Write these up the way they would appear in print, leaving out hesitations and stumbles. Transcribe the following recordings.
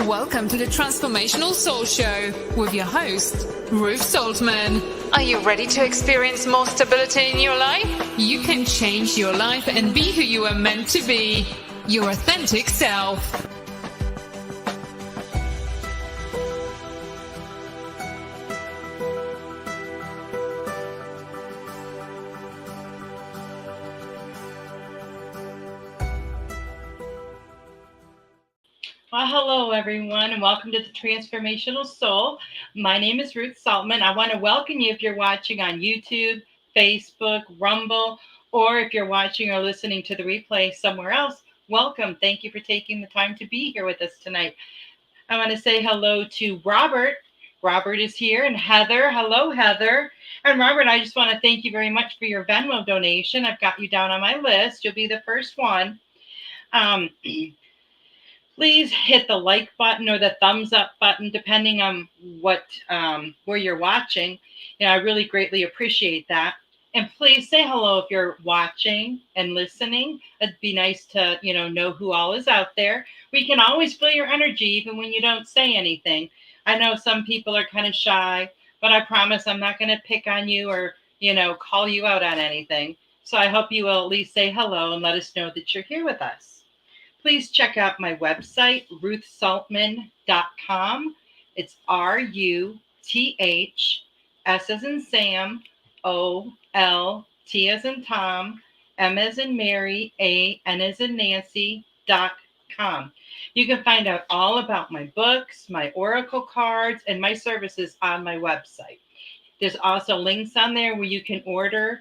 Welcome to the Transformational Soul Show with your host, Ruth Soltman. Are you ready to experience more stability in your life? You can change your life and be who you are meant to be, your authentic self. Well, hello, everyone, and welcome to the Transformational Soul. My name is Ruth Soltman. I want to welcome you if you're watching on YouTube, Facebook, Rumble, or if you're watching or listening to the replay somewhere else. Welcome. Thank you for taking the time to be here with us tonight. I want to say hello to Robert. Robert is here, and Heather. Hello, Heather. And Robert, I just want to thank you very much for your Venmo donation. I've got you down on my list. You'll be the first one. Please hit the like button or the thumbs up button, depending on what where you're watching. I really greatly appreciate that. And please say hello if you're watching and listening. It'd be nice to know who all is out there. We can always feel your energy even when you don't say anything. I know some people are kind of shy, but I promise I'm not going to pick on you or call you out on anything. So I hope you will at least say hello and let us know that you're here with us. Please check out my website, ruthsoltman.com. It's RUTH, S as in Sam, OLT as in Tom, M as in Mary, AN as in Nancy.com. You can find out all about my books, my oracle cards, and my services on my website. There's also links on there where you can order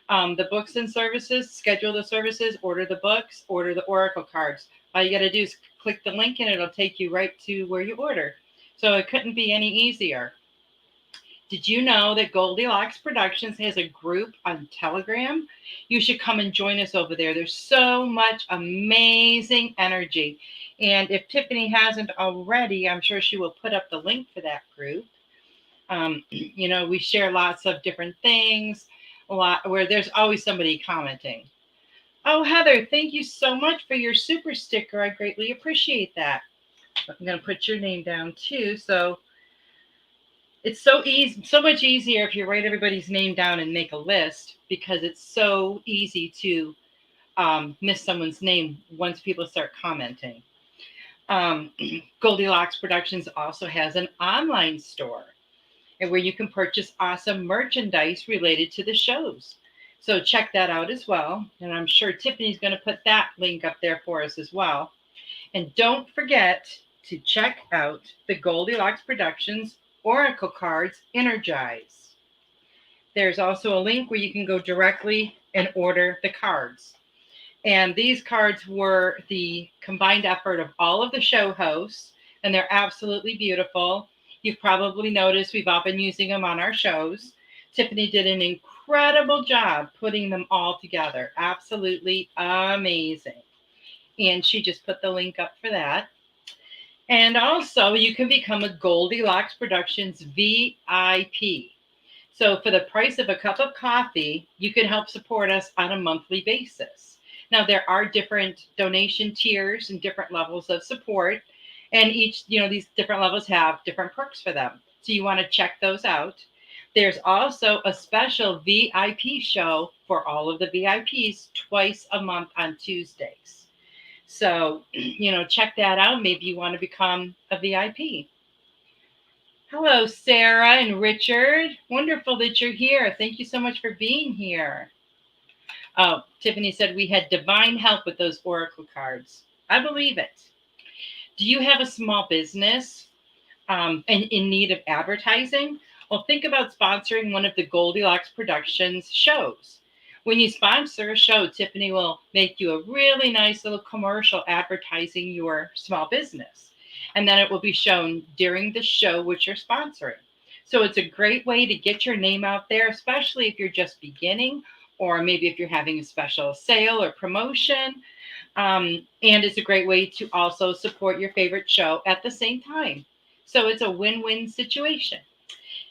the books and services, schedule the services, order the books, order the oracle cards. All you got to do is click the link and it'll take you right to where you order. So it couldn't be any easier. Did you know that Goldylocks Productions has a group on Telegram? You should come and join us over there. There's so much amazing energy. And if Tiffany hasn't already, I'm sure she will put up the link for that group. We share lots of different things. A lot where there's always somebody commenting. Oh, Heather, thank you so much for your super sticker. I greatly appreciate that. I'm going to put your name down too. So it's so easy, so much easier if you write everybody's name down and make a list, because it's so easy to miss someone's name once people start commenting. Goldylocks Productions also has an online store and where you can purchase awesome merchandise related to the shows. So check that out as well. And I'm sure Tiffany's going to put that link up there for us as well. And don't forget to check out the Goldylocks Productions Oracle Cards Energize. There's also a link where you can go directly and order the cards. And these cards were the combined effort of all of the show hosts, and they're absolutely beautiful. You've probably noticed we've all been using them on our shows. Tiffany did an incredible job putting them all together. Absolutely amazing. And she just put the link up for that. And also, you can become a Goldylocks Productions VIP. So for the price of a cup of coffee, you can help support us on a monthly basis. Now, there are different donation tiers and different levels of support. And each, these different levels have different perks for them. So you want to check those out. There's also a special VIP show for all of the VIPs twice a month on Tuesdays. So, check that out. Maybe you want to become a VIP. Hello, Sarah and Richard. Wonderful that you're here. Thank you so much for being here. Oh, Tiffany said we had divine help with those oracle cards. I believe it. Do you have a small business and in need of advertising? Well, think about sponsoring one of the Goldylocks Productions shows. When you sponsor a show, Tiffany will make you a really nice little commercial advertising your small business. And then it will be shown during the show which you're sponsoring. So it's a great way to get your name out there, especially if you're just beginning, or maybe if you're having a special sale or promotion. And it's a great way to also support your favorite show at the same time. So it's a win-win situation.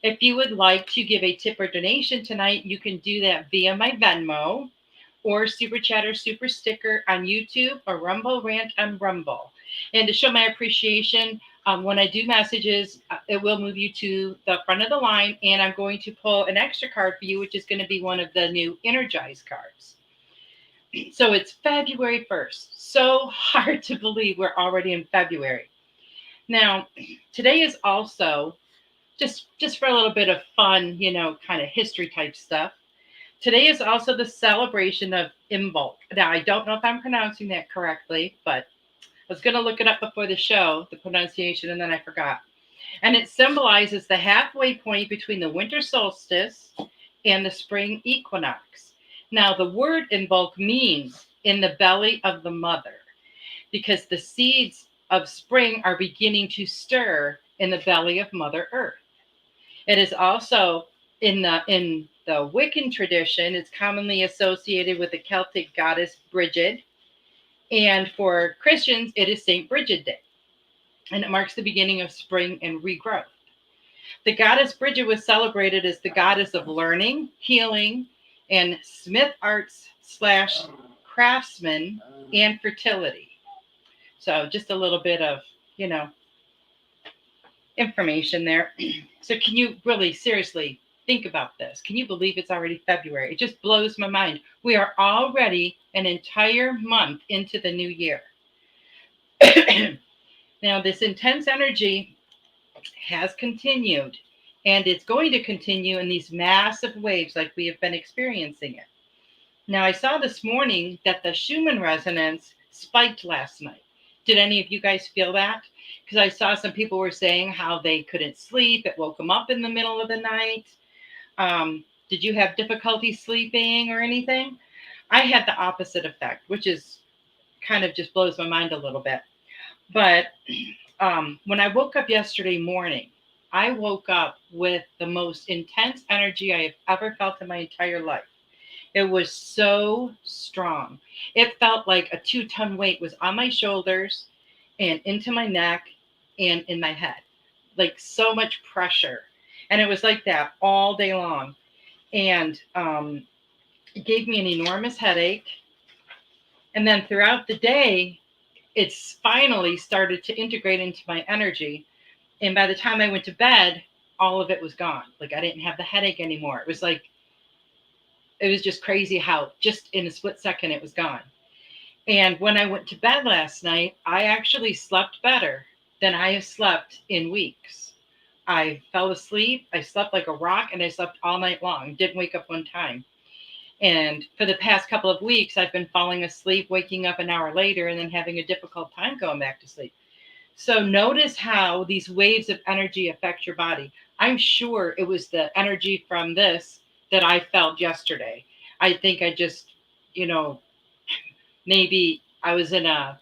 If you would like to give a tip or donation tonight, you can do that via my Venmo or Super Chat or Super Sticker on YouTube or Rumble Rant on Rumble. And to show my appreciation, When I do messages, it will move you to the front of the line, and I'm going to pull an extra card for you, which is going to be one of the new Energize cards. So it's February 1st. So hard to believe we're already in February. Now, today is also just for a little bit of fun, kind of history type stuff. Today is also the celebration of Imbolc. Now, I don't know if I'm pronouncing that correctly, but I was going to look it up before the show, the pronunciation, and then I forgot. And it symbolizes the halfway point between the winter solstice and the spring equinox. Now, the word Imbolc means in the belly of the mother, because the seeds of spring are beginning to stir in the belly of Mother Earth. It is also in the Wiccan tradition, it's commonly associated with the Celtic goddess Brigid. And for Christians, it is St. Bridget Day. And it marks the beginning of spring and regrowth. The goddess Bridget was celebrated as the goddess of learning, healing, and smith arts / craftsman and fertility. So just a little bit of, information there. So can you really seriously think about this? Can you believe it's already February? It just blows my mind. We are already an entire month into the new year. Now, this intense energy has continued, and it's going to continue in these massive waves like we have been experiencing it. Now, I saw this morning that the Schumann resonance spiked last night. Did any of you guys feel that? Because I saw some people were saying how they couldn't sleep. It woke them up in the middle of the night. Did you have difficulty sleeping or anything? I had the opposite effect, which is kind of just blows my mind a little bit. But when I woke up yesterday morning, I woke up with the most intense energy I have ever felt in my entire life. It was so strong. It felt like a 2-ton weight was on my shoulders and into my neck and in my head. Like so much pressure. And it was like that all day long. And it gave me an enormous headache. And then throughout the day, it's finally started to integrate into my energy. And by the time I went to bed, all of it was gone. Like I didn't have the headache anymore. It was just crazy how just in a split second it was gone. And when I went to bed last night, I actually slept better than I have slept in weeks. I fell asleep, I slept like a rock, and I slept all night long. Didn't wake up one time. And for the past couple of weeks, I've been falling asleep, waking up an hour later, and then having a difficult time going back to sleep. So notice how these waves of energy affect your body. I'm sure it was the energy from this that I felt yesterday. I think I just, maybe I was in a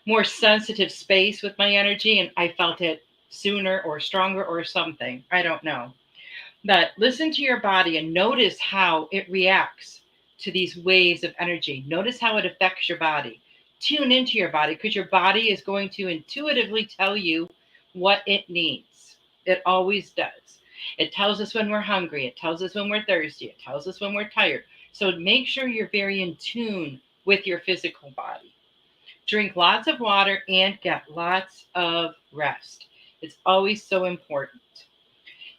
more sensitive space with my energy and I felt it sooner or stronger or something. I don't know. But listen to your body and notice how it reacts to these waves of energy. Notice how it affects your body. Tune into your body because your body is going to intuitively tell you what it needs. It always does. It tells us when we're hungry. It tells us when we're thirsty. It tells us when we're tired. So make sure you're very in tune with your physical body. Drink lots of water and get lots of rest. It's always so important.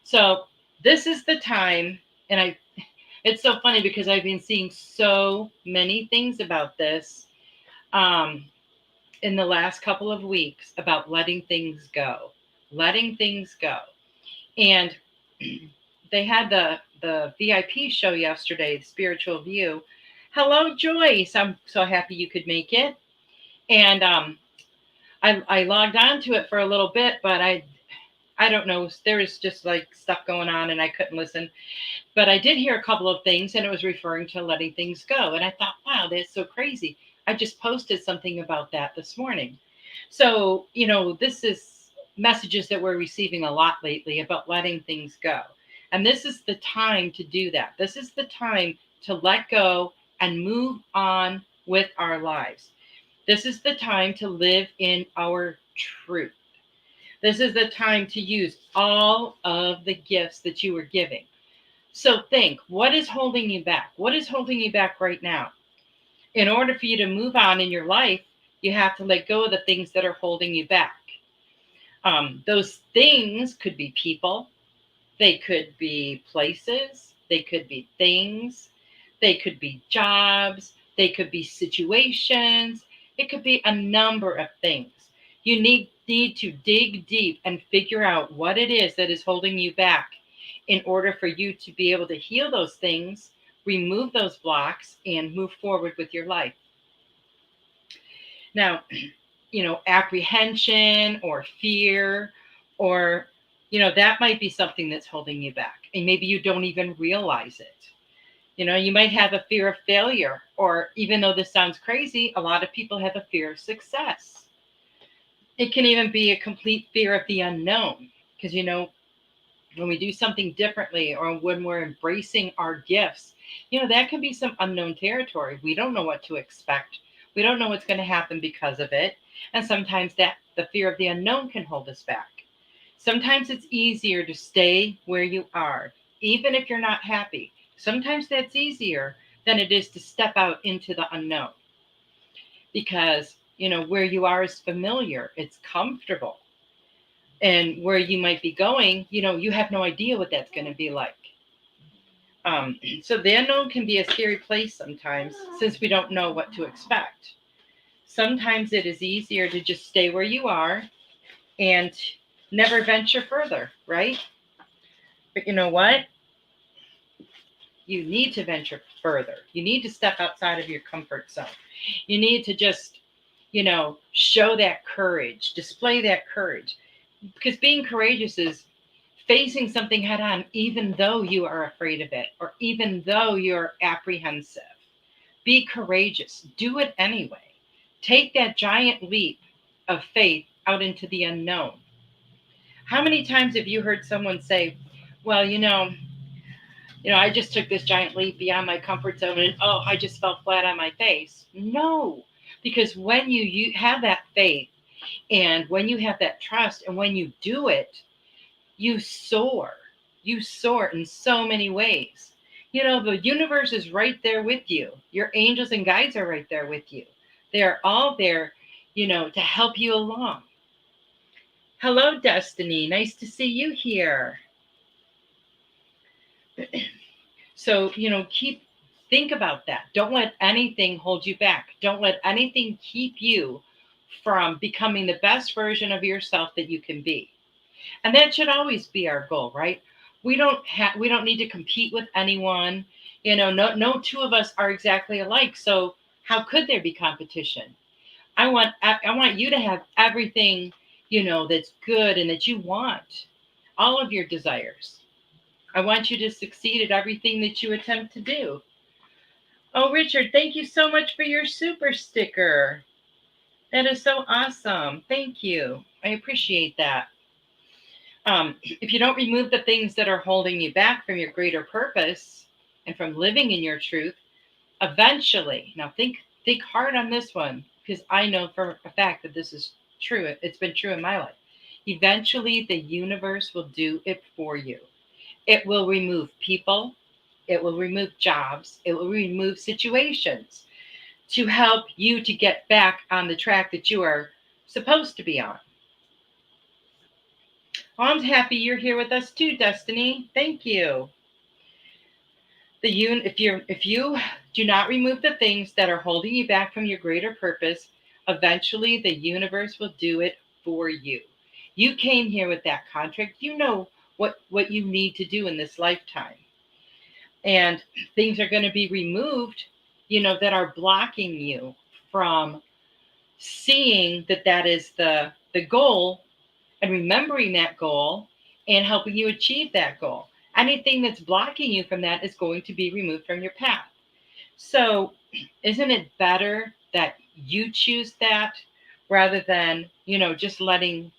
So this is the time, and it's so funny because I've been seeing so many things about this in the last couple of weeks about letting things go. And they had the VIP show yesterday, the Spiritual View. Hello, Joyce. I'm so happy you could make it. And I logged on to it for a little bit, but I don't know. There was just like stuff going on and I couldn't listen. But I did hear a couple of things and it was referring to letting things go. And I thought, wow, that's so crazy. I just posted something about that this morning. So, this is messages that we're receiving a lot lately about letting things go. And this is the time to do that. This is the time to let go and move on with our lives. This is the time to live in our truth. This is the time to use all of the gifts that you were giving. So think, what is holding you back? What is holding you back right now? In order for you to move on in your life, you have to let go of the things that are holding you back. Those things could be people, they could be places, they could be things, they could be jobs, they could be situations, it could be a number of things. You need to dig deep and figure out what it is that is holding you back in order for you to be able to heal those things, remove those blocks, and move forward with your life. Now, apprehension or fear or, that might be something that's holding you back. And maybe you don't even realize it. You might have a fear of failure, or even though this sounds crazy, a lot of people have a fear of success. It can even be a complete fear of the unknown, because, when we do something differently or when we're embracing our gifts, that can be some unknown territory. We don't know what to expect. We don't know what's going to happen because of it. And sometimes that the fear of the unknown can hold us back. Sometimes it's easier to stay where you are, even if you're not happy. Sometimes that's easier than it is to step out into the unknown, because, where you are is familiar, it's comfortable. And where you might be going, you have no idea what that's going to be like. So the unknown can be a scary place sometimes, since we don't know what to expect. Sometimes it is easier to just stay where you are and never venture further, right? But you know what? You need to venture further. You need to step outside of your comfort zone. You need to just, show that courage, display that courage. Because being courageous is facing something head on, even though you are afraid of it, or even though you're apprehensive. Be courageous. Do it anyway. Take that giant leap of faith out into the unknown. How many times have you heard someone say, well, I just took this giant leap beyond my comfort zone and, oh, I just fell flat on my face. No, because when you have that faith, and when you have that trust, and when you do it, you soar. You soar in so many ways. The universe is right there with you. Your angels and guides are right there with you. They're all there, to help you along. Hello, Destiny. Nice to see you here. So, think about that. Don't let anything hold you back. Don't let anything keep you from becoming the best version of yourself that you can be. And that should always be our goal, right? We don't need to compete with anyone. No two of us are exactly alike. So how could there be competition? I want you to have everything, that's good and that you want, all of your desires. I want you to succeed at everything that you attempt to do. Oh, Richard, thank you so much for your super sticker. That is so awesome. Thank you. I appreciate that. If you don't remove the things that are holding you back from your greater purpose and from living in your truth, eventually, now think hard on this one, because I know for a fact that this is true. It's been true in my life. Eventually, the universe will do it for you. It will remove people. It will remove jobs. It will remove situations to help you to get back on the track that you are supposed to be on. Well, I'm happy you're here with us too, Destiny. Thank you. If you do not remove the things that are holding you back from your greater purpose, eventually the universe will do it for you. You came here with that contract. You know what you need to do in this lifetime. And things are going to be removed, that are blocking you from seeing that is the goal, and remembering that goal and helping you achieve that goal. Anything that's blocking you from that is going to be removed from your path. So isn't it better that you choose that rather than, just letting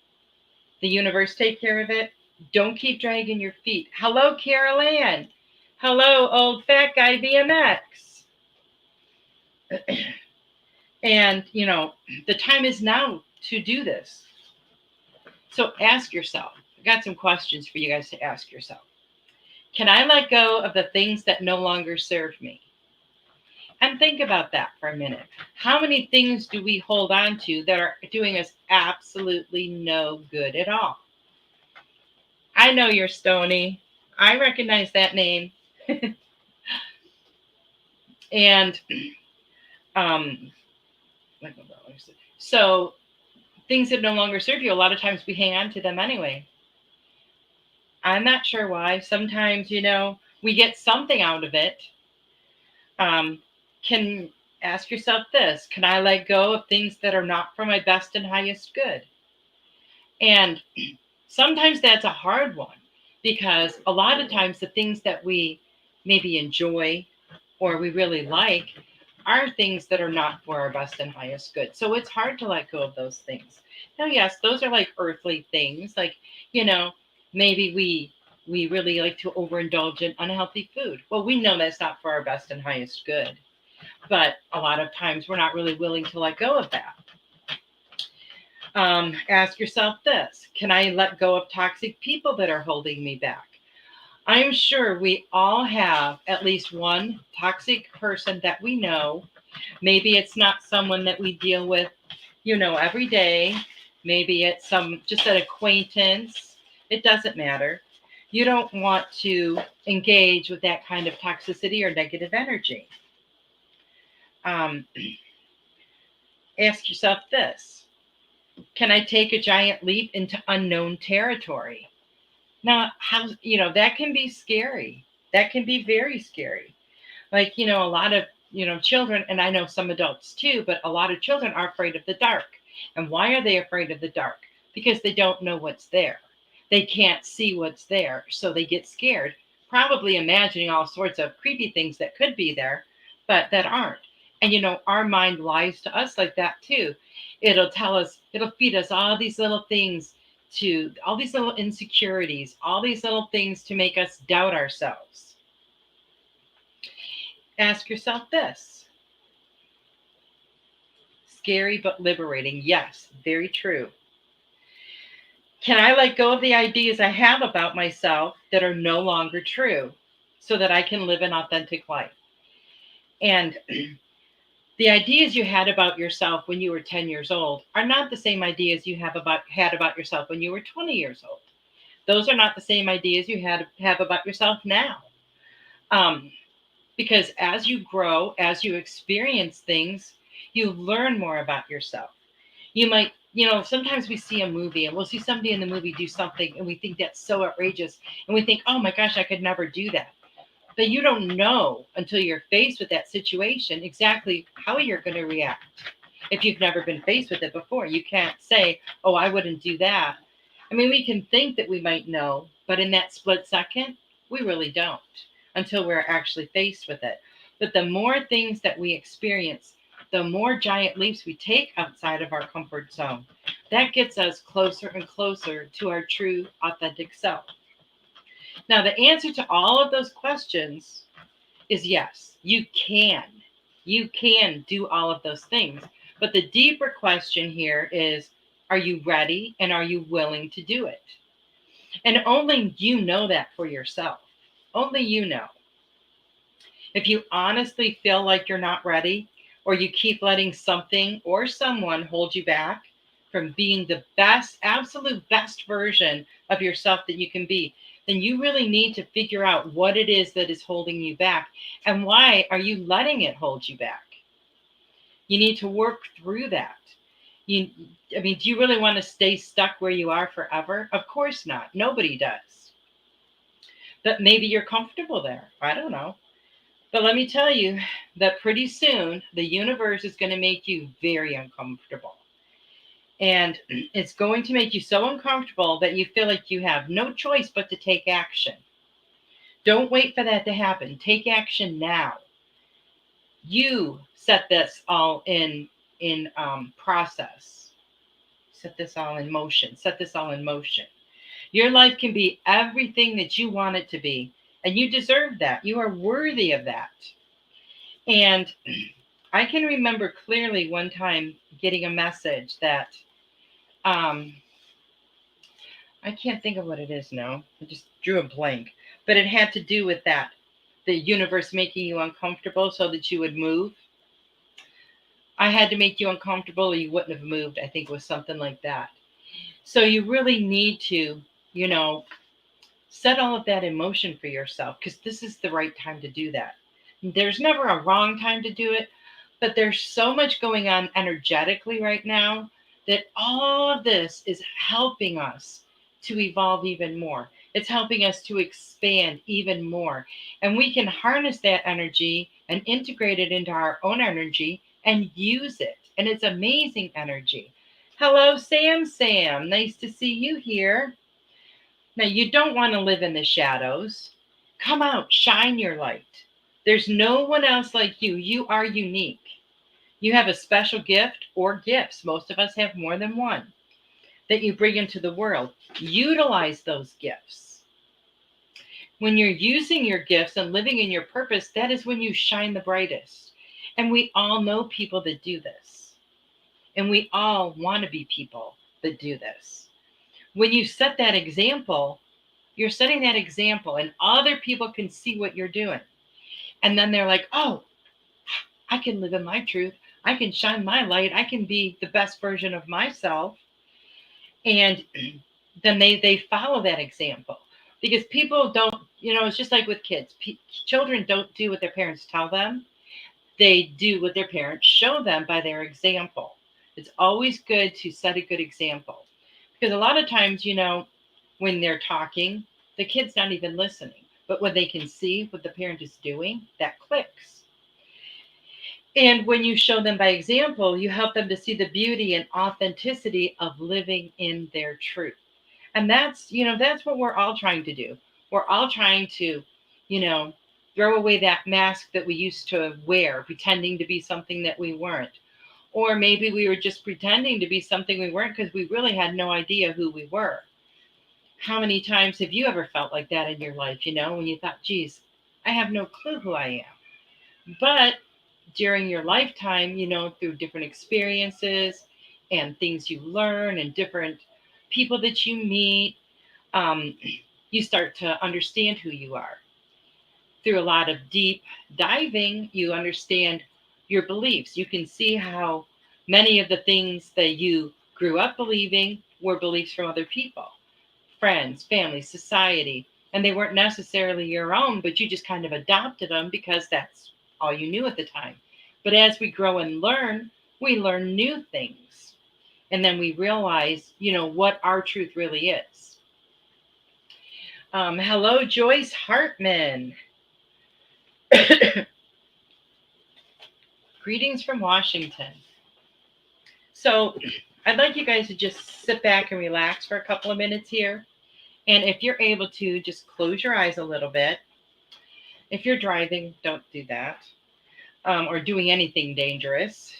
the universe take care of it? Don't keep dragging your feet. Hello, Carol Ann. Hello, old fat guy BMX. And, the time is now to do this. So ask yourself, I got some questions for you guys to ask yourself. Can I let go of the things that no longer serve me? And think about that for a minute. How many things do we hold on to that are doing us absolutely no good at all? I know you're Stony. I recognize that name. And um, so things that no longer serve you, a lot of times we hang on to them anyway. I'm not sure why. Sometimes, we get something out of it. Can ask yourself this: can I let go of things that are not for my best and highest good? And sometimes that's a hard one, because a lot of times the things that we maybe enjoy or we really like are things that are not for our best and highest good. So it's hard to let go of those things. Now, yes, those are like earthly things. Like, maybe we really like to overindulge in unhealthy food. Well, we know that's not for our best and highest good. But a lot of times we're not really willing to let go of that. Ask yourself this: can I let go of toxic people that are holding me back? I'm sure we all have at least one toxic person that we know. Maybe it's not someone that we deal with, every day. Maybe it's just an acquaintance. It doesn't matter. You don't want to engage with that kind of toxicity or negative energy. Ask yourself this: can I take a giant leap into unknown territory? Now, that can be scary. That can be very scary. Like, a lot of, children, and I know some adults too, but a lot of children are afraid of the dark. And why are they afraid of the dark? Because they don't know what's there. They can't see what's there. So they get scared, probably imagining all sorts of creepy things that could be there, but that aren't. And, our mind lies to us like that too. It'll feed us all these little things, to all these little insecurities, all these little things to make us doubt ourselves. Ask yourself this: scary but liberating. Yes, very true. Can I let go of the ideas I have about myself that are no longer true so that I can live an authentic life? And the ideas you had about yourself when you were 10 years old are not the same ideas you had about yourself when you were 20 years old. Those are not the same ideas you have about yourself now. Because as you grow, as you experience things, you learn more about yourself. You might, sometimes we see a movie and we'll see somebody in the movie do something and we think that's so outrageous. And we think, oh my gosh, I could never do that. But you don't know until you're faced with that situation exactly how you're going to react. If you've never been faced with it before, you can't say, oh, I wouldn't do that. I mean, we can think that we might know, but in that split second, we really don't until we're actually faced with it. But the more things that we experience, the more giant leaps we take outside of our comfort zone. That gets us closer and closer to our true, authentic self. Now, the answer to all of those questions is yes, you can. You can do all of those things. But the deeper question here is, are you ready and are you willing to do it? And only you know that for yourself. Only you know. If you honestly feel like you're not ready, or you keep letting something or someone hold you back from being the best, absolute best version of yourself that you can be, then you really need to figure out what it is that is holding you back and why are you letting it hold you back. You need to work through that. Do you really want to stay stuck where you are forever? Of course not. Nobody does. But maybe you're comfortable there. I don't know. But let me tell you that pretty soon the universe is going to make you very uncomfortable. And it's going to make you so uncomfortable that you feel like you have no choice but to take action. Don't wait for that to happen. Take action now. You set this all in process. Set this all in motion. Set this all in motion. Your life can be everything that you want it to be. And you deserve that. You are worthy of that. And I can remember clearly one time getting a message that, I can't think of what it is now. I just drew a blank. But it had to do with that the universe making you uncomfortable so that you would move. I had to make you uncomfortable or you wouldn't have moved. I think it was something like that. So you really need to, set all of that in motion for yourself, because this is the right time to do that. There's never a wrong time to do it, but there's so much going on energetically right now that all of this is helping us to evolve even more. It's helping us to expand even more. And we can harness that energy and integrate it into our own energy and use it. And it's amazing energy. Hello, Sam. Sam, nice to see you here. Now, you don't want to live in the shadows. Come out, shine your light. There's no one else like you. You are unique. You have a special gift or gifts. Most of us have more than one that you bring into the world. Utilize those gifts. When you're using your gifts and living in your purpose, that is when you shine the brightest. And we all know people that do this. And we all want to be people that do this. When you set that example, you're setting that example and other people can see what you're doing. And then they're like, oh, I can live in my truth. I can shine my light. I can be the best version of myself. And then they follow that example, because people don't, it's just like with kids. Children don't do what their parents tell them. They do what their parents show them by their example. It's always good to set a good example, because a lot of times, when they're talking, the kid's not even listening. But when they can see what the parent is doing, that clicks. And when you show them by example, you help them to see the beauty and authenticity of living in their truth. And that's what we're all trying to do. We're all trying to, throw away that mask that we used to wear, pretending to be something that we weren't. Or maybe we were just pretending to be something we weren't because we really had no idea who we were. How many times have you ever felt like that in your life, when you thought, geez, I have no clue who I am. But during your lifetime, through different experiences and things you learn and different people that you meet, you start to understand who you are. Through a lot of deep diving, you understand your beliefs. You can see how many of the things that you grew up believing were beliefs from other people, friends, family, society, and they weren't necessarily your own, but you just kind of adopted them because that's all you knew at the time. But as we grow and learn, we learn new things. And then we realize, what our truth really is. Hello, Joyce Hartman. Greetings from Washington. So I'd like you guys to just sit back and relax for a couple of minutes here. And if you're able to, just close your eyes a little bit. If you're driving, don't do that. Or doing anything dangerous.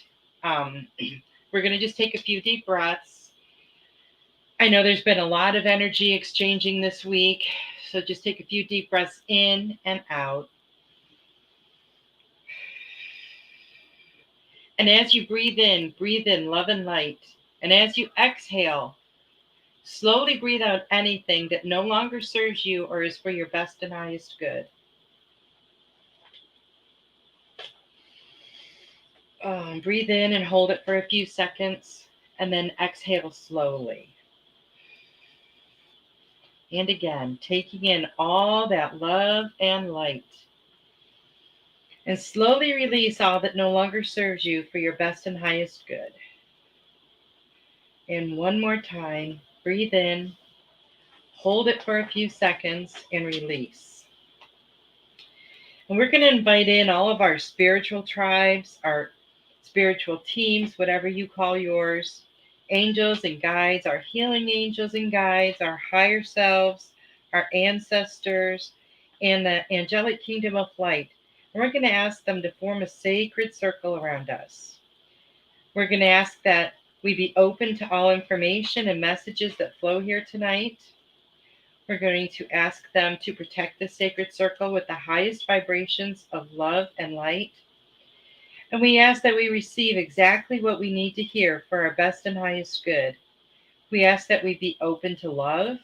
We're going to just take a few deep breaths. I know there's been a lot of energy exchanging this week. So just take a few deep breaths in and out. And as you breathe in love and light. And as you exhale, slowly breathe out anything that no longer serves you or is for your best and highest good. Breathe in and hold it for a few seconds, and then exhale slowly. And again, taking in all that love and light. And slowly release all that no longer serves you for your best and highest good. And one more time, breathe in, hold it for a few seconds, and release. And we're going to invite in all of our spiritual tribes, our spiritual teams, whatever you call yours, angels and guides, our healing angels and guides, our higher selves, our ancestors, and the angelic kingdom of light. And we're going to ask them to form a sacred circle around us. We're going to ask that we be open to all information and messages that flow here tonight. We're going to ask them to protect the sacred circle with the highest vibrations of love and light. And we ask that we receive exactly what we need to hear for our best and highest good. We ask that we be open to love,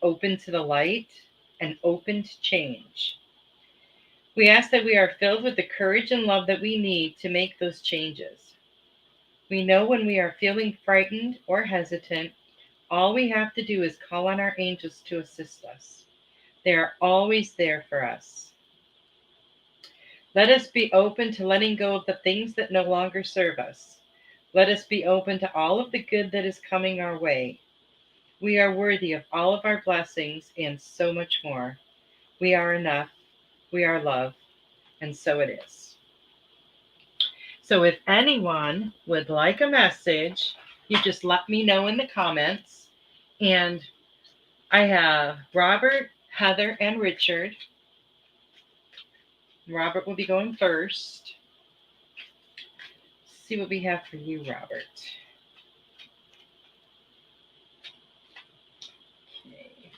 open to the light, and open to change. We ask that we are filled with the courage and love that we need to make those changes. We know when we are feeling frightened or hesitant, all we have to do is call on our angels to assist us. They are always there for us. Let us be open to letting go of the things that no longer serve us. Let us be open to all of the good that is coming our way. We are worthy of all of our blessings and so much more. We are enough. We are love. And so it is. So if anyone would like a message, you just let me know in the comments. And I have Robert, Heather, and Richard. Robert will be going first. Let's see what we have for you, Robert. Okay.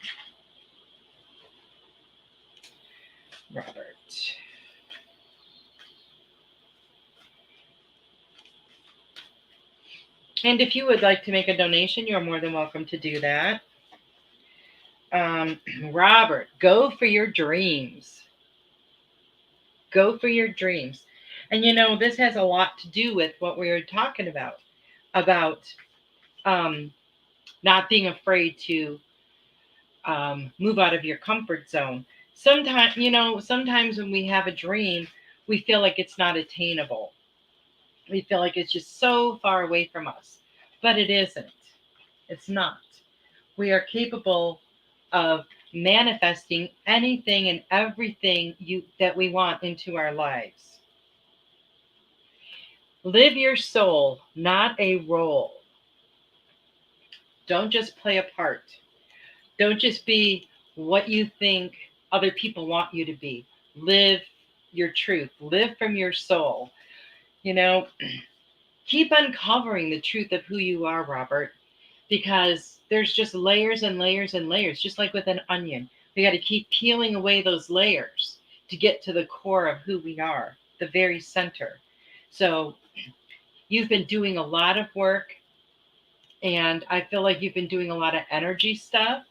Robert. And if you would like to make a donation, you're more than welcome to do that. Robert, go for your dreams. Go for your dreams. And this has a lot to do with what we were talking about not being afraid to move out of your comfort zone. Sometimes when we have a dream, we feel like it's not attainable. We feel like it's just so far away from us, but it isn't. It's not. We are capable of manifesting anything and everything that we want into our lives. Live your soul, not a role. Don't just play a part. Don't just be what you think other people want you to be. Live your truth. Live from your soul. Keep uncovering the truth of who you are, Robert, because there's just layers and layers and layers, just like with an onion. We got to keep peeling away those layers to get to the core of who we are, the very center. So you've been doing a lot of work, and I feel like you've been doing a lot of energy stuff.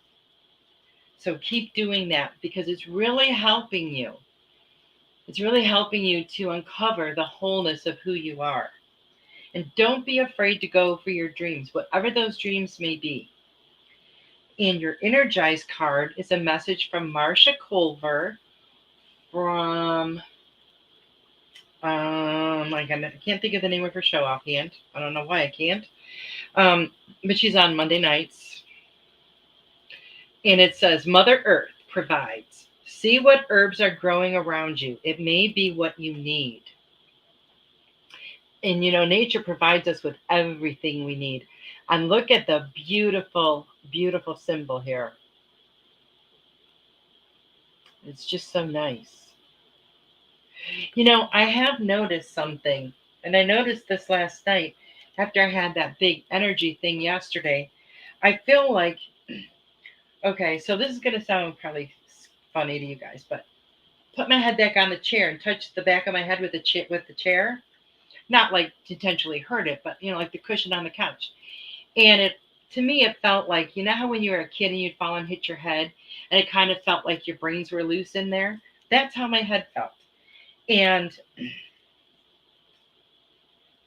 So keep doing that because it's really helping you. It's really helping you to uncover the wholeness of who you are. And don't be afraid to go for your dreams, whatever those dreams may be. And your Energize card is a message from Marsha Culver from, I can't think of the name of her show offhand. I don't know why I can't. But she's on Monday nights. And it says, Mother Earth provides. See what herbs are growing around you. It may be what you need. And nature provides us with everything we need. And look at the beautiful, beautiful symbol here. It's just so nice. I have noticed something, and I noticed this last night after I had that big energy thing yesterday. I feel like, okay, so this is going to sound probably funny to you guys, but put my head back on the chair and touch the back of my head with the chair. Not like to intentionally hurt it, but like the cushion on the couch. And to me, it felt like, how when you were a kid and you'd fall and hit your head, and it kind of felt like your brains were loose in there. That's how my head felt. And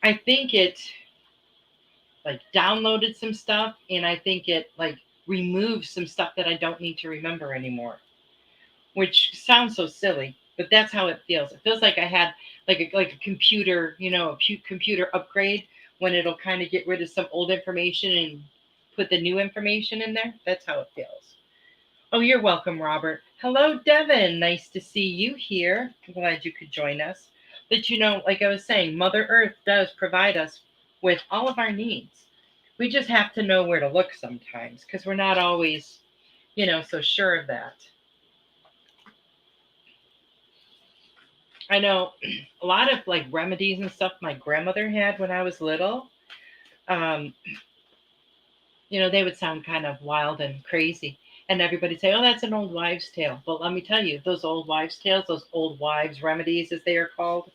I think it like downloaded some stuff, and I think it like removed some stuff that I don't need to remember anymore, which sounds so silly, but that's how it feels. It feels like I had like a computer, a computer upgrade when it'll kind of get rid of some old information and put the new information in there. That's how it feels. Oh, you're welcome, Robert. Hello, Devin. Nice to see you here. I'm glad you could join us. But like I was saying, Mother Earth does provide us with all of our needs. We just have to know where to look sometimes because we're not always, so sure of that. I know a lot of like remedies and stuff my grandmother had when I was little. They would sound kind of wild and crazy. And everybody say, oh, that's an old wives' tale. But let me tell you, those old wives' tales, those old wives' remedies, as they are called,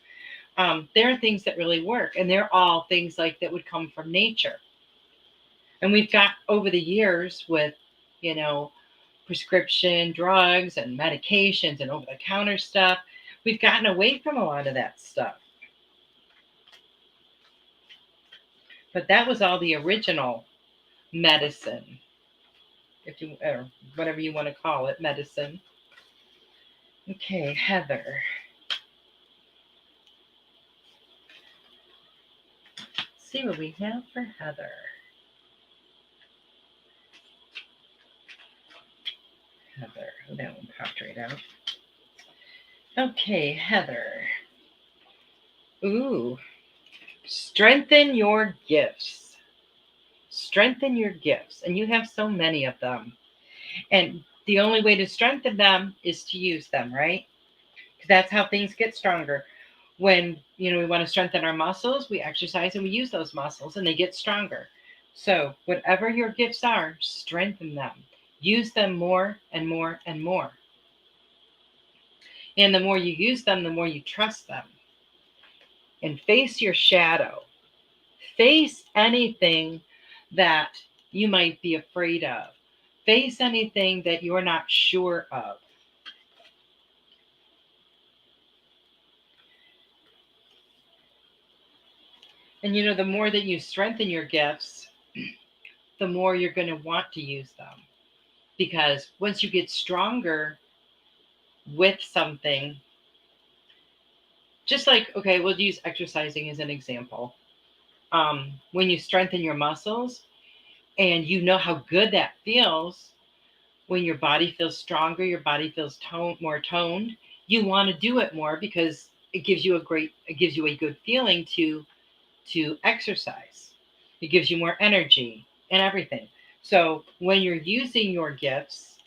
there are things that really work. And they're all things like that would come from nature. And we've got over the years with, prescription drugs and medications and over-the-counter stuff, We've gotten away from a lot of that stuff. But that was all the original medicine, if you, or whatever you want to call it, medicine. Okay, Heather. Let's see what we have for Heather. Heather. Oh, that one popped right out. Okay, Heather. Ooh. Strengthen your gifts. Strengthen your gifts. And you have so many of them. And the only way to strengthen them is to use them, right? Because that's how things get stronger. When, we want to strengthen our muscles, we exercise and we use those muscles and they get stronger. So whatever your gifts are, strengthen them. Use them more and more and more. And the more you use them, the more you trust them. And face your shadow. Face anything that you might be afraid of. Face anything that you're not sure of. And the more that you strengthen your gifts, the more you're going to want to use them. Because once you get stronger with something, just like, okay, we'll use exercising as an example. When you strengthen your muscles and you know how good that feels, when your body feels stronger, your body feels more toned, you want to do it more because it gives you a good feeling to exercise. It gives you more energy and everything. So when you're using your gifts,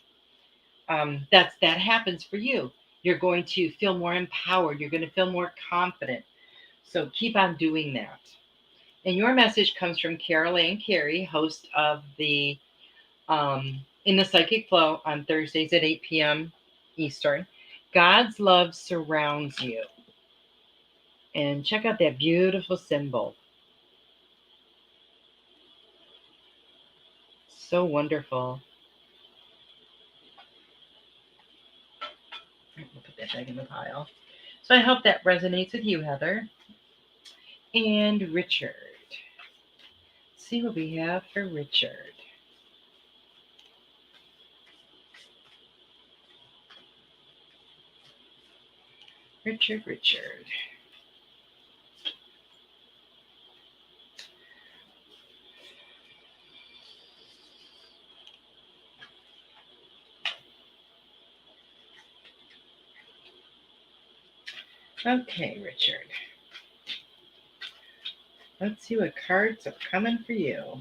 that happens for you. You're going to feel more empowered. You're going to feel more confident. So keep on doing that. And your message comes from Carol Ann Carey, host of the In the Psychic Flow on Thursdays at 8 p.m. Eastern. God's love surrounds you. And check out that beautiful symbol. So wonderful. We'll put that back in the pile. So I hope that resonates with you, Heather. And Richard. Let's see what we have for Richard. Richard. Okay, Richard. Let's see what cards are coming for you.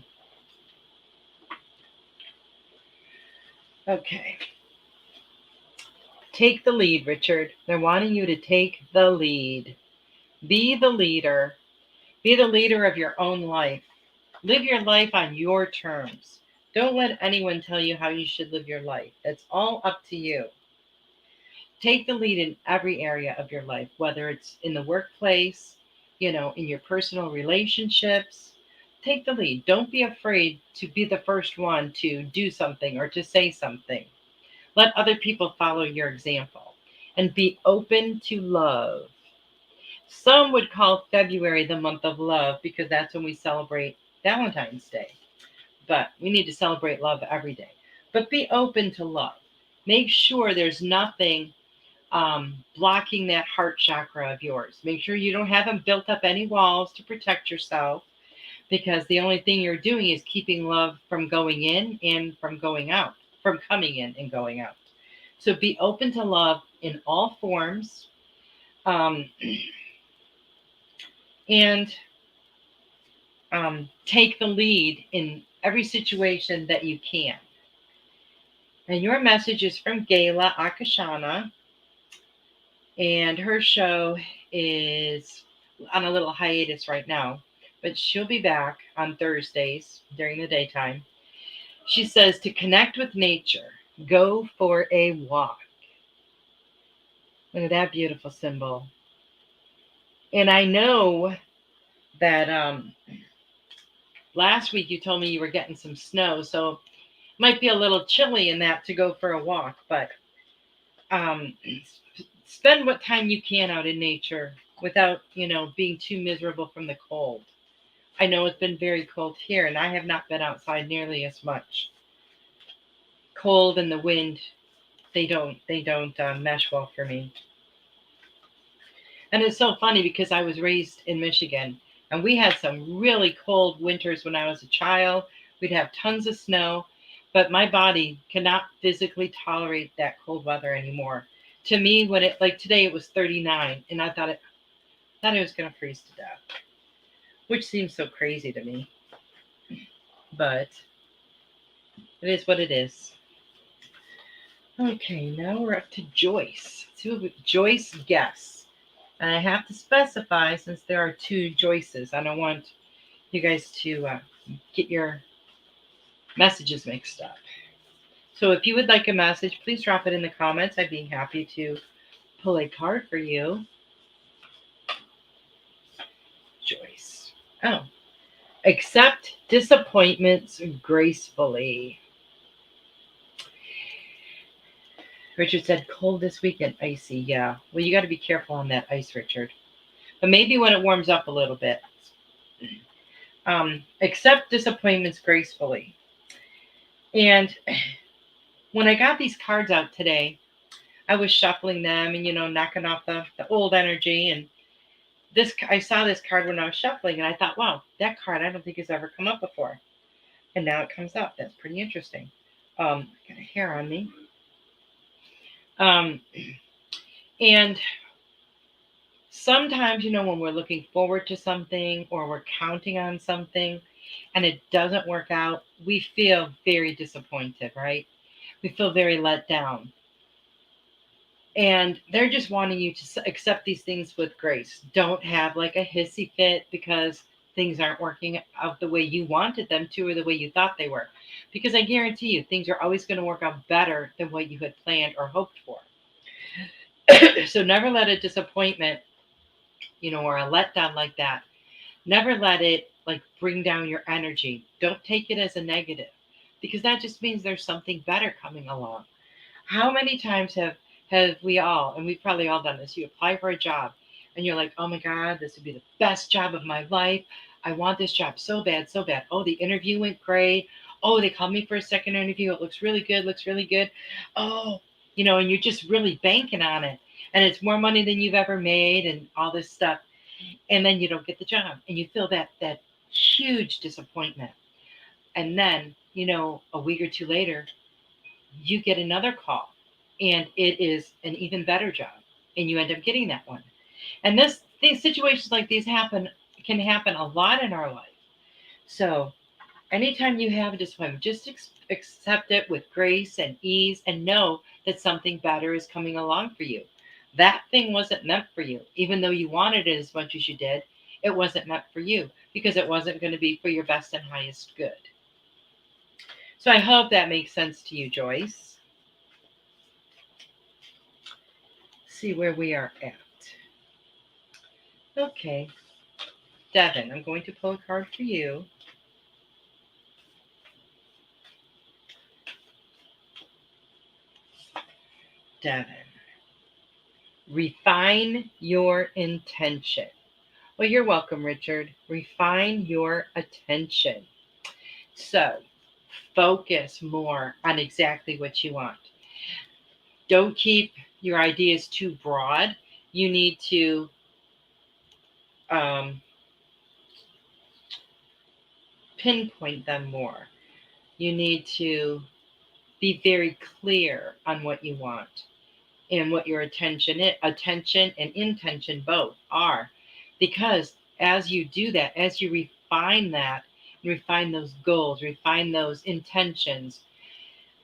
Okay. Take the lead, Richard. They're wanting you to take the lead. Be the leader. Be the leader of your own life. Live your life on your terms. Don't let anyone tell you how you should live your life. It's all up to you. Take the lead in every area of your life, whether it's in the workplace, in your personal relationships. Take the lead. Don't be afraid to be the first one to do something or to say something. Let other people follow your example and be open to love. Some would call February the month of love because that's when we celebrate Valentine's Day. But we need to celebrate love every day. But be open to love. Make sure there's nothing blocking that heart chakra of yours. Make sure you don't have built up any walls to protect yourself, because the only thing you're doing is keeping love from going in and from going out, from coming in and going out. So be open to love in all forms. And take the lead in every situation that you can. And your message is from Gayla Akashana. And her show is on a little hiatus right now, but she'll be back on Thursdays during the daytime. She says to connect with nature, go for a walk. Look at that beautiful symbol. And I know that last week you told me you were getting some snow, so it might be a little chilly in that to go for a walk, but spend what time you can out in nature without, being too miserable from the cold. I know it's been very cold here, and I have not been outside nearly as much. Cold and the wind, they don't mesh well for me. And it's so funny because I was raised in Michigan, and we had some really cold winters when I was a child. We'd have tons of snow, but my body cannot physically tolerate that cold weather anymore. To me, when it, like today, it was 39, and I thought I was going to freeze to death, which seems so crazy to me, but it is what it is. Okay, now we're up to Joyce. Joyce guess. And I have to specify, since there are two Joyces, I don't want you guys to get your messages mixed up. So if you would like a message, please drop it in the comments. I'd be happy to pull a card for you. Joyce. Oh. Accept disappointments gracefully. Richard said, cold this weekend, icy. Yeah. Well, you got to be careful on that ice, Richard. But maybe when it warms up a little bit. Accept disappointments gracefully. And when I got these cards out today, I was shuffling them and, knocking off the old energy. And I saw this card when I was shuffling, and I thought, wow, that card I don't think has ever come up before. And now it comes up. That's pretty interesting. I got a hair on me. And sometimes, when we're looking forward to something or we're counting on something and it doesn't work out, we feel very disappointed, right? We feel very let down. And they're just wanting you to accept these things with grace. Don't have like a hissy fit because things aren't working out the way you wanted them to or the way you thought they were. Because I guarantee you, things are always going to work out better than what you had planned or hoped for. So never let a disappointment, or a letdown like that, never let it like bring down your energy. Don't take it as a negative, because that just means there's something better coming along. How many times have we all, and we've probably all done this, you apply for a job and you're like, oh my God, this would be the best job of my life. I want this job so bad, so bad. Oh, the interview went great. Oh, they called me for a second interview. It looks really good. Oh, and you're just really banking on it. And it's more money than you've ever made and all this stuff. And then you don't get the job and you feel that huge disappointment. And then, a week or two later, you get another call and it is an even better job and you end up getting that one. And situations like these can happen a lot in our life. So anytime you have a disappointment, just accept it with grace and ease and know that something better is coming along for you. That thing wasn't meant for you. Even though you wanted it as much as you did, it wasn't meant for you because it wasn't going to be for your best and highest good. So I hope that makes sense to you, Joyce. See where we are at. Okay. Devin, I'm going to pull a card for you. Devin. Refine your intention. Well, you're welcome, Richard. Refine your attention. So focus more on exactly what you want. Don't keep your ideas too broad. You need to pinpoint them more. You need to be very clear on what you want and what your attention and intention both are. Because as you do that, as you refine those goals, refine those intentions,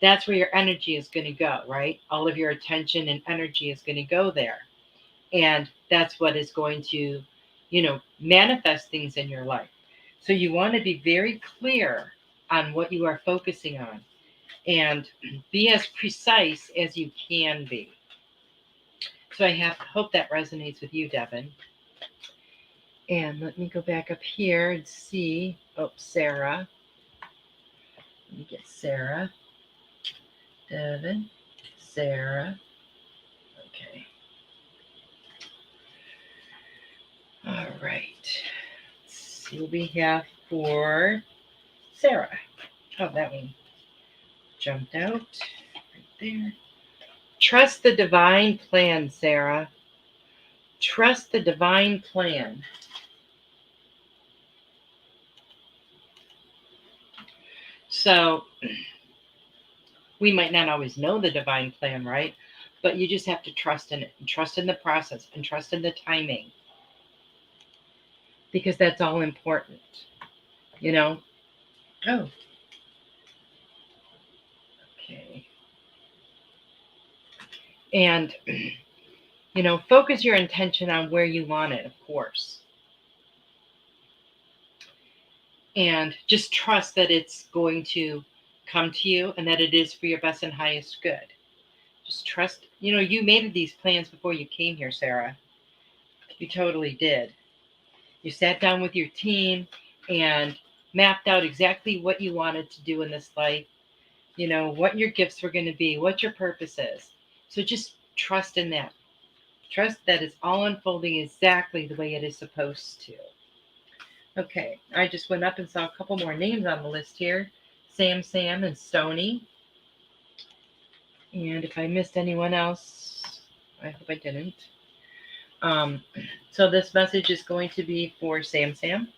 that's where your energy is going to go, right? All of your attention and energy is going to go there. And that's what is going to, manifest things in your life. So you want to be very clear on what you are focusing on and be as precise as you can be. So I hope that resonates with you, Devin. And let me go back up here and see. Oh, Sarah. Let me get Sarah. Devin. Sarah. Okay. right. Let's see what we have for Sarah. Oh, that one jumped out right there. Trust the divine plan, Sarah. Trust the divine plan. So we might not always know the divine plan, right? But you just have to trust in it, and trust in the process, and trust in the timing, because that's all important, you know? Oh, okay. And, focus your intention on where you want it, of course. And just trust that it's going to come to you and that it is for your best and highest good. Just trust, you made these plans before you came here, Sarah. You totally did. You sat down with your team and mapped out exactly what you wanted to do in this life, what your gifts were going to be, what your purpose is. So just trust in that. Trust that it's all unfolding exactly the way it is supposed to. Okay, I just went up and saw a couple more names on the list here. Sam, and Stony. And if I missed anyone else, I hope I didn't. So this message is going to be for Sam. Sam,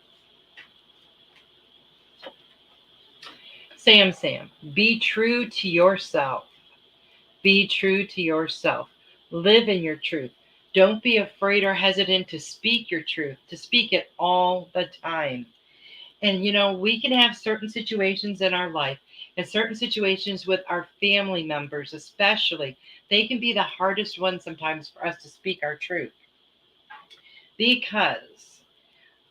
be true to yourself. Be true to yourself. Live in your truth. Don't be afraid or hesitant to speak your truth, to speak it all the time. And, we can have certain situations in our life and certain situations with our family members, especially. They can be the hardest ones sometimes for us to speak our truth. Because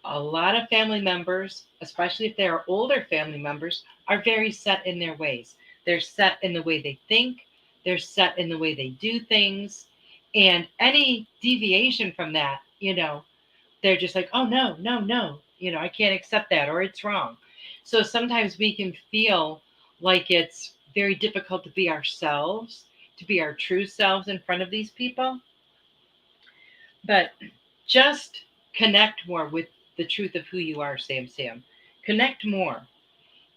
a lot of family members, especially if they are older family members, are very set in their ways. They're set in the way they think. They're set in the way they do things. And any deviation from that, they're just like, oh, no. I can't accept that, or it's wrong. So sometimes we can feel like it's very difficult to be ourselves, to be our true selves in front of these people. But just connect more with the truth of who you are, Sam. Connect more.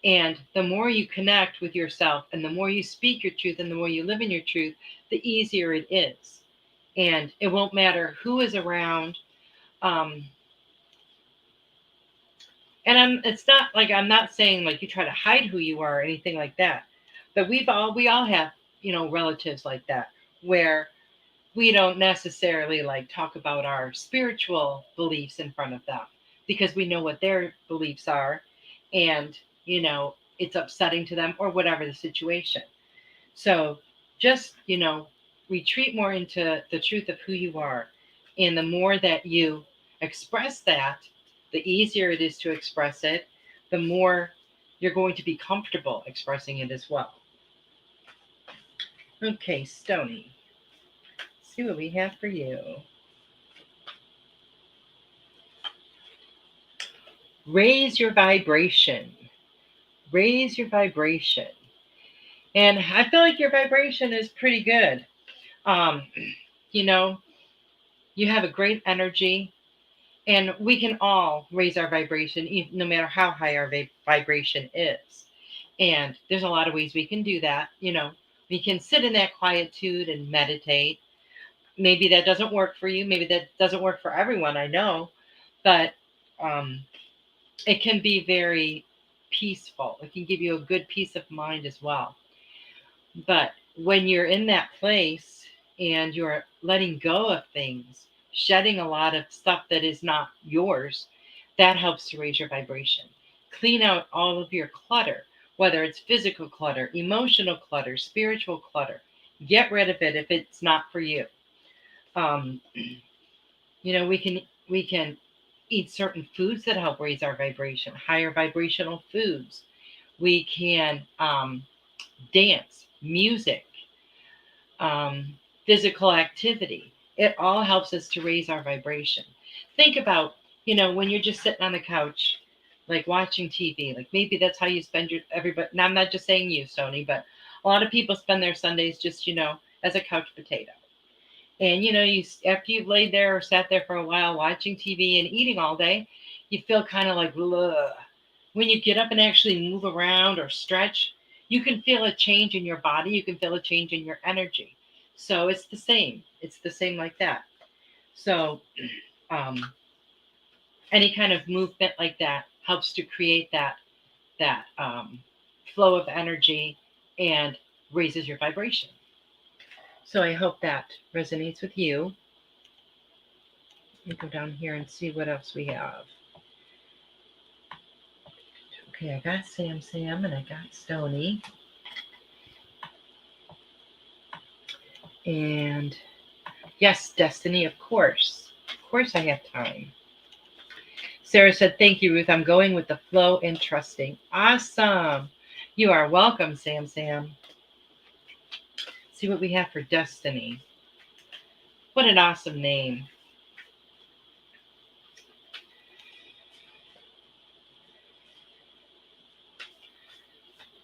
And the more you connect with yourself and the more you speak your truth and the more you live in your truth, the easier it is. And it won't matter who is around. And it's not like, I'm not saying like you try to hide who you are or anything like that. But we all have, relatives like that, where we don't necessarily like talk about our spiritual beliefs in front of them because we know what their beliefs are, and it's upsetting to them or whatever the situation. So just retreat more into the truth of who you are, and the more that you express that, the easier it is to express it, the more you're going to be comfortable expressing it as well. Okay, Stony, let's see what we have for you. Raise your vibration. Raise your vibration. And I feel like your vibration is pretty good. You have a great energy, and we can all raise our vibration, no matter how high our vibration is. And there's a lot of ways we can do that. We can sit in that quietude and meditate. Maybe that doesn't work for you. Maybe that doesn't work for everyone, I know. But it can be very peaceful. It can give you a good peace of mind as well. But when you're in that place and you're letting go of things, shedding a lot of stuff that is not yours, that helps to raise your vibration. Clean out all of your clutter, whether it's physical clutter, emotional clutter, spiritual clutter. Get rid of it if it's not for you. We can eat certain foods that help raise our vibration, higher vibrational foods. We can dance, music, physical activity. It all helps us to raise our vibration. Think about, when you're just sitting on the couch, like watching TV, like maybe that's how you spend everybody. Now, I'm not just saying you, Sony, but a lot of people spend their Sundays just, as a couch potato. And you after you've laid there or sat there for a while watching TV and eating all day, you feel kind of like, ugh. When you get up and actually move around or stretch, you can feel a change in your body. You can feel a change in your energy. So it's the same. It's the same like that. So um, any kind of movement like that helps to create that flow of energy and raises your vibration. So I hope that resonates with you. Let me go down here and see what else we have. Okay, I got Sam, and I got Stony. And yes, Destiny, of course. Of course I have time. Sarah said, thank you, Ruth. I'm going with the flow and trusting. Awesome. You are welcome, Sam. See what we have for Destiny. What an awesome name.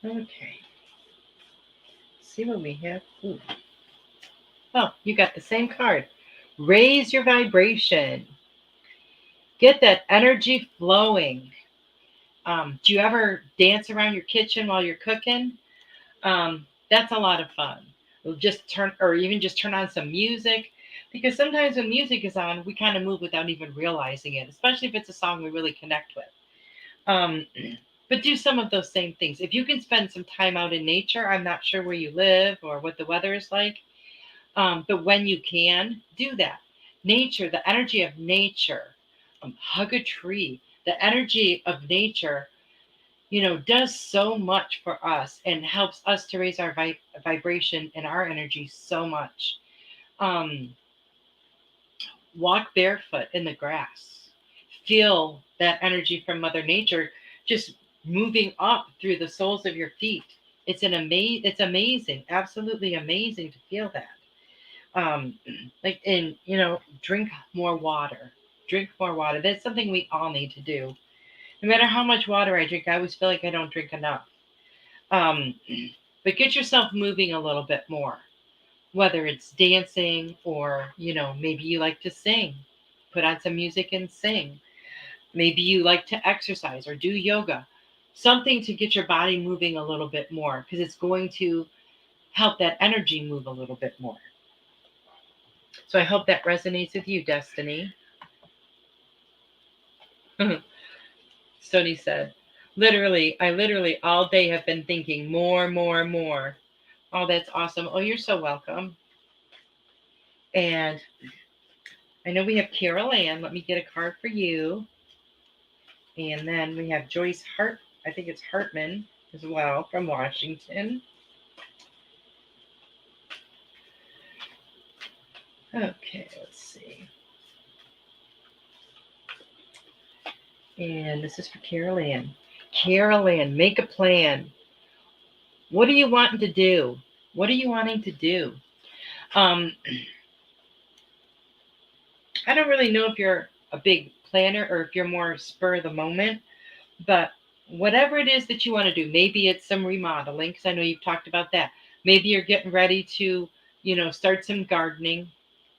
Okay. See what we have. Ooh. Oh, you got the same card. Raise your vibration. Get that energy flowing. Do you ever dance around your kitchen while you're cooking? That's a lot of fun. Just turn on some music, because sometimes when music is on, we kind of move without even realizing it, especially if it's a song we really connect with. But do some of those same things. If you can spend some time out in nature, I'm not sure where you live or what the weather is like, but when you can, do that. Nature, the energy of nature, hug a tree. The energy of nature, does so much for us and helps us to raise our vibration and our energy so much. Walk barefoot in the grass. Feel that energy from Mother Nature just moving up through the soles of your feet. It's amazing, absolutely amazing to feel that. Drink more water. Drink more water. That's something we all need to do. No matter how much water I drink, I always feel like I don't drink enough. But get yourself moving a little bit more, whether it's dancing or, maybe you like to sing. Put on some music and sing. Maybe you like to exercise or do yoga. Something to get your body moving a little bit more, because it's going to help that energy move a little bit more. So I hope that resonates with you, Destiny. Stony said, I literally all day have been thinking more. Oh, that's awesome. Oh, you're so welcome. And I know we have Carol Ann. Let me get a card for you. And then we have Joyce Hart. I think it's Hartman as well from Washington. Okay, let's see. And this is for Carol Ann. Carol Ann, make a plan. What are you wanting to do? What are you wanting to do? I don't really know if you're a big planner or if you're more spur of the moment, but whatever it is that you want to do, maybe it's some remodeling, because I know you've talked about that. Maybe you're getting ready to, start some gardening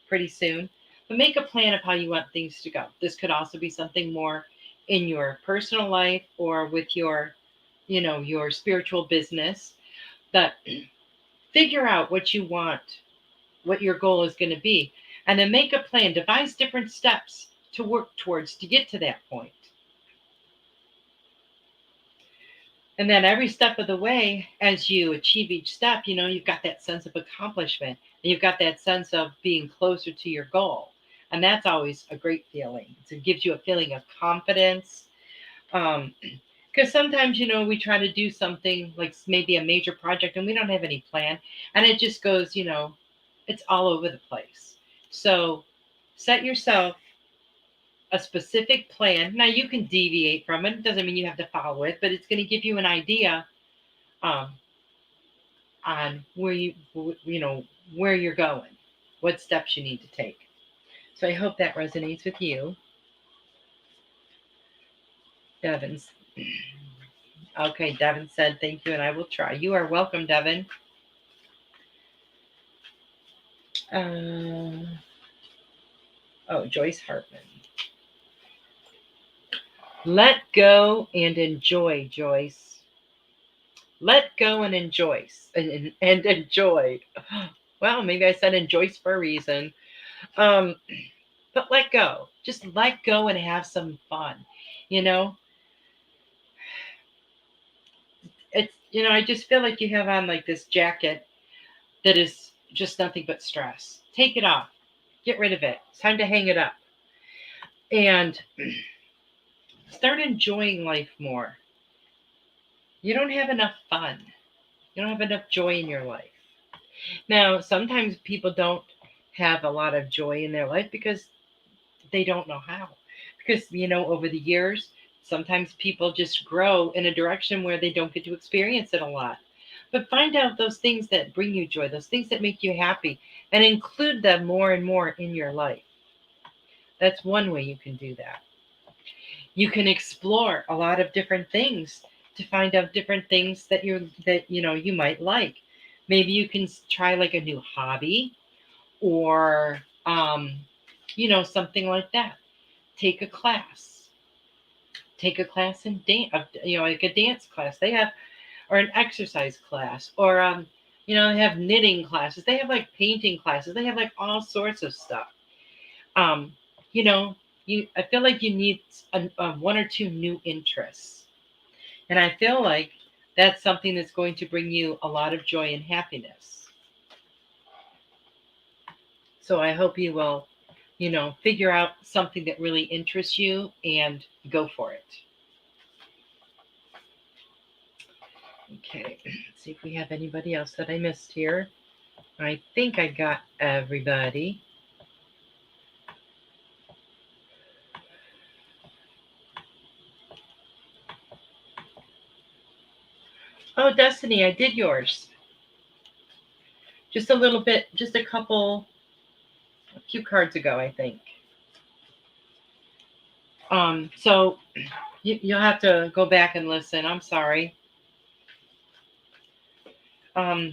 pretty soon, but make a plan of how you want things to go. This could also be something more in your personal life or with your, your spiritual business. But figure out what you want, what your goal is going to be, and then make a plan, devise different steps to work towards to get to that point. And then every step of the way, as you achieve each step, you've got that sense of accomplishment, and you've got that sense of being closer to your goal. And that's always a great feeling. It gives you a feeling of confidence. Because sometimes, we try to do something like maybe a major project and we don't have any plan. And it just goes, it's all over the place. So set yourself a specific plan. Now you can deviate from it. It doesn't mean you have to follow it, but it's going to give you an idea on where where you're going, what steps you need to take. So I hope that resonates with you. Devon's. Okay, Devon said thank you, and I will try. You are welcome, Devon. Joyce Hartman. Let go and enjoy, Joyce. Let go and enjoy. And enjoy. Well, maybe I said enjoy for a reason. But let go. Just let go and have some fun. You know, I just feel like you have on like this jacket that is just nothing but stress. Take it off. Get rid of it. It's time to hang it up. And start enjoying life more. You don't have enough fun. You don't have enough joy in your life. Now, sometimes people don't have a lot of joy in their life because they don't know how. Because, over the years, sometimes people just grow in a direction where they don't get to experience it a lot. But find out those things that bring you joy, those things that make you happy, and include them more and more in your life. That's one way you can do that. You can explore a lot of different things to find out different things that you might like. Maybe you can try like a new hobby or something like that. Take a class. Take a class in dance, like a dance class. They have, or an exercise class, or they have knitting classes. They have like painting classes. They have like all sorts of stuff. I feel like you need one or two new interests, and I feel like that's something that's going to bring you a lot of joy and happiness. So I hope you will, figure out something that really interests you and go for it. Okay, let's see if we have anybody else that I missed here. I think I got everybody. Oh, Destiny, I did yours. Just a little bit, just a few cards ago, I think. So you'll have to go back and listen. I'm sorry. So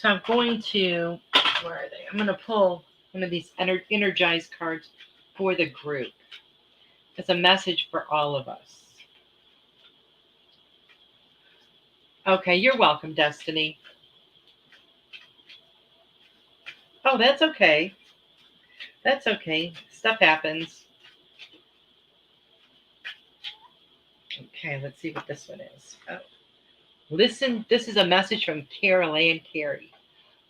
I'm going to, where are they? I'm going to pull one of these energized cards for the group. It's a message for all of us. Okay, you're welcome, Destiny. Oh, that's okay. That's okay. Stuff happens. Okay, let's see what this one is. Oh. Listen, this is a message from Carol Ann Carey.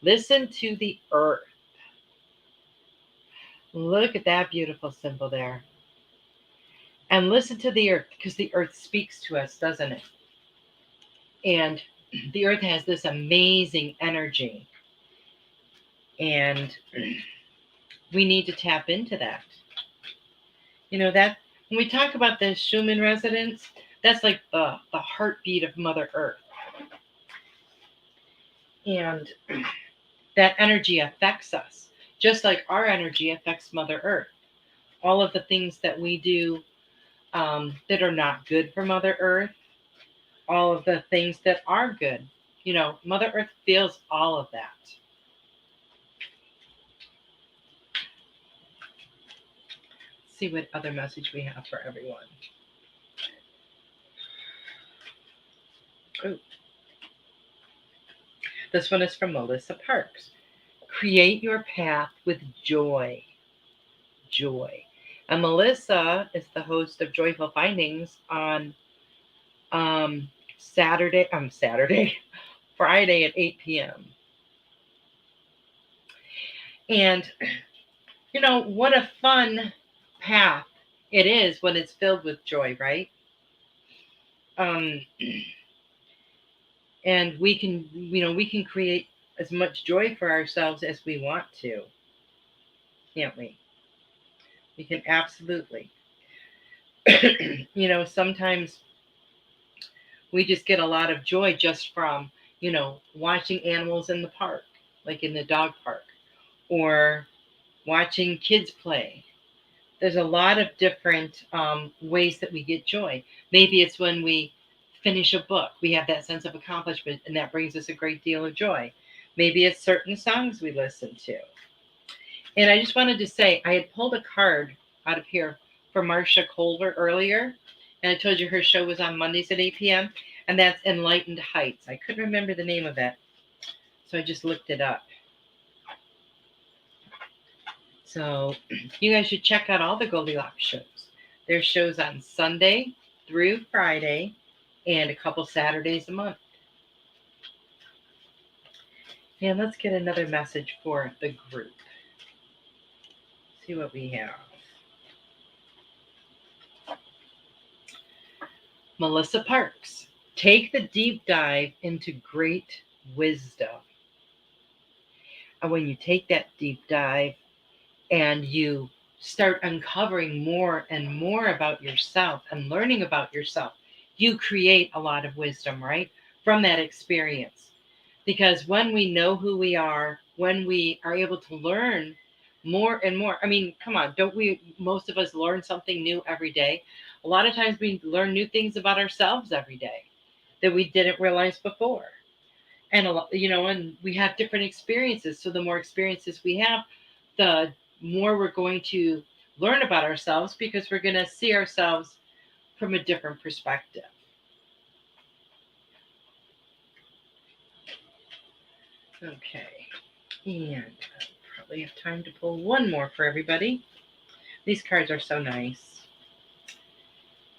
Listen to the earth. Look at that beautiful symbol there. And listen to the earth, because the earth speaks to us, doesn't it? And the earth has this amazing energy. And we need to tap into that. That when we talk about the Schumann resonance, that's like the heartbeat of Mother Earth. And that energy affects us, just like our energy affects Mother Earth. All of the things that we do that are not good for Mother Earth, all of the things that are good, Mother Earth feels all of that. Let's see what other message we have for everyone. Ooh. This one is from Melissa Parks. Create your path with joy. Joy. And Melissa is the host of Joyful Findings on Friday at 8 p.m. And, what a fun path it is when it's filled with joy, right? And we can create as much joy for ourselves as we want to, can't we? We can absolutely. Sometimes we just get a lot of joy just from, watching animals in the park, like in the dog park, or watching kids play. There's a lot of different ways that we get joy. Maybe it's when we finish a book. We have that sense of accomplishment, and that brings us a great deal of joy. Maybe it's certain songs we listen to. And I just wanted to say, I had pulled a card out of here for Marcia Culver earlier, and I told you her show was on Mondays at 8 p.m., and that's Enlightened Heights. I couldn't remember the name of it, so I just looked it up. So you guys should check out all the Goldylocks shows. There's shows on Sunday through Friday and a couple Saturdays a month. And let's get another message for the group. See what we have. Melissa Parks, take the deep dive into great wisdom. And when you take that deep dive and you start uncovering more and more about yourself and learning about yourself, you create a lot of wisdom, right? From that experience. Because when we know who we are, when we are able to learn more and more, I mean, come on, don't we, most of us learn something new every day? A lot of times we learn new things about ourselves every day that we didn't realize before. And a lot, and we have different experiences. So the more experiences we have, the more we're going to learn about ourselves, because we're going to see ourselves from a different perspective. Okay, and I'll probably have time to pull one more for everybody. These cards are so nice.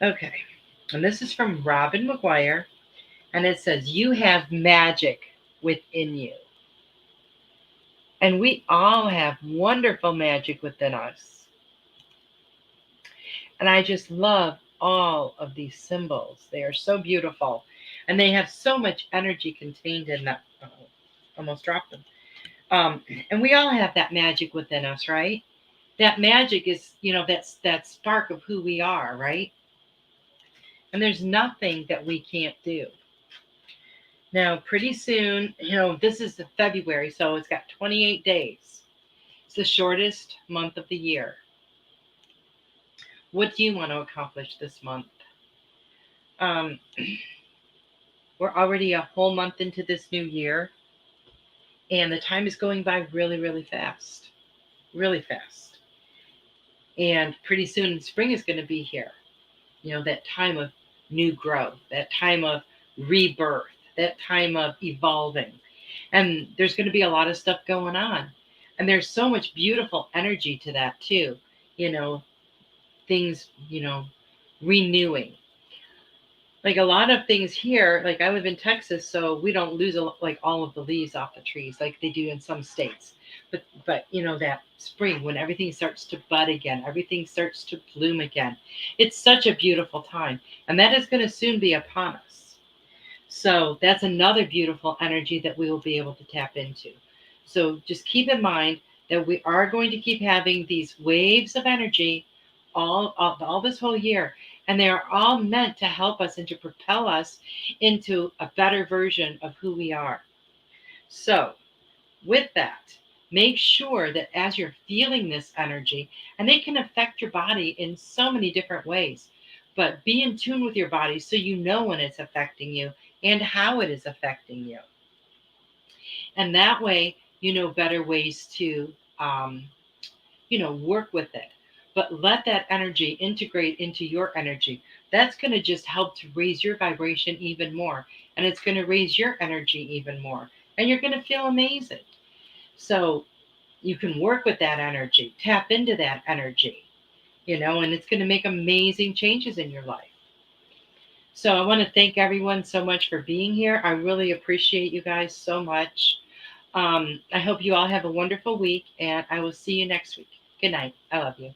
Okay, and this is from Robin McGuire, and it says, you have magic within you. And we all have wonderful magic within us. And I just love all of these symbols. They are so beautiful, and they have so much energy contained in them. Almost dropped them. And we all have that magic within us, right? That magic is, that's that spark of who we are, right? And there's nothing that we can't do. Now, pretty soon, this is the February, so it's got 28 days. It's the shortest month of the year. What do you want to accomplish this month? We're already a whole month into this new year, and the time is going by really, really fast. Really fast. And pretty soon spring is going to be here. That time of new growth, that time of rebirth, that time of evolving. And there's going to be a lot of stuff going on. And there's so much beautiful energy to that too. Things, renewing. Like a lot of things here, like I live in Texas, so we don't lose like all of the leaves off the trees like they do in some states. But that spring, when everything starts to bud again, everything starts to bloom again. It's such a beautiful time. And that is going to soon be upon us. So that's another beautiful energy that we will be able to tap into. So just keep in mind that we are going to keep having these waves of energy all this whole year. And they are all meant to help us and to propel us into a better version of who we are. So with that, make sure that as you're feeling this energy, and it can affect your body in so many different ways, but be in tune with your body so you know when it's affecting you and how it is affecting you. And that way, better ways to, work with it. But let that energy integrate into your energy. That's going to just help to raise your vibration even more. And it's going to raise your energy even more. And you're going to feel amazing. So you can work with that energy, tap into that energy, and it's going to make amazing changes in your life. So I want to thank everyone so much for being here. I really appreciate you guys so much. I hope you all have a wonderful week, and I will see you next week. Good night. I love you.